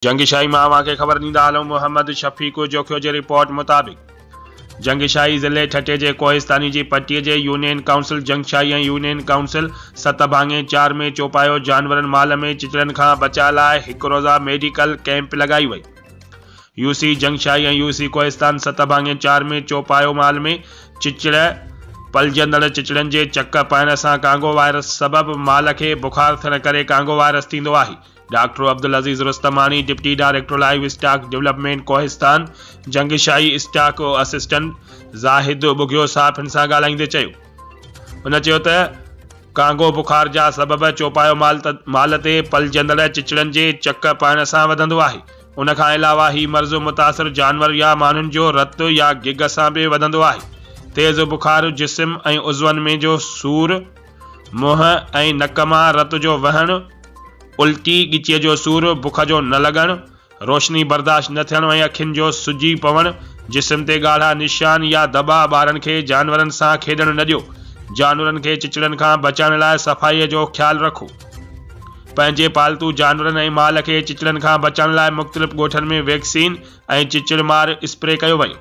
जंगशाही मां खे ख़बर ॾींदा हलूं। मोहम्मद शफ़ीक़ जोखियो जी रिपोर्ट मुताबिक़ जंगशाही ज़िले ठटे जे कोहिस्तानी जी पट्टीअ जे यूनियन काउंसिल जंगशाही ऐं यूनियन काउंसिल सतभाङे 4 में चौपायो जानवरनि माल में चिचड़नि खां बचाव लाइ हिकु रोज़ा मेडिकल कैंप लगाई वई। यूसी जंगशाही ऐं यूसी कोहिस्तान सतभाङे 4 में चौपायो माल में चिचड़ पलजंदड़ चिचड़नि जे चक पाइण सां कांगो वायरस सबबि माल खे बुखार थियण करे कांगो वायरस थींदो आहे। Doctor Abdul Aziz Rustamani deputy director livestock development Kohistan Jungshahi stock assistant Zahid Bugio साहब हिन सां ॻाल्हाईंदे चयो। हुन चयो त कांगो बुखार जा सबब चौपायो माल ते पलजंदड़ चिचड़नि जे चक पाइण सां वधंदो आहे। उन खां अलावा ही मर्ज़ मुतासिर जानवर या माण्हुनि जो रत या गिग सां बि वधंदो आहे। तेज़ बुखार जिस्म ऐं उज़वनि में जो सूर, मुंहं ऐं नक मां रत जो वहण, उल्टी, गिचीअ जो सूर, बुख जो न लॻण, रोशनी बर्दाश्त न थियण ऐं अखियुनि जो सुजी पवण, जिस्म ते ॻाढ़ा निशान या दॿा। ॿारनि खे जानवरनि सां खेॾणु न ॾियो। जानवरनि खे चिचड़नि खां बचाइण लाइ सफ़ाईअ जो ख़्यालु रखो। पंहिंजे पालतू जानवरनि ऐं माल खे चिचड़नि खां बचाइण लाइ मुख़्तलिफ़ ॻोठनि में वैक्सीन ऐं चिचड़ मार स्प्रे कयो वञे।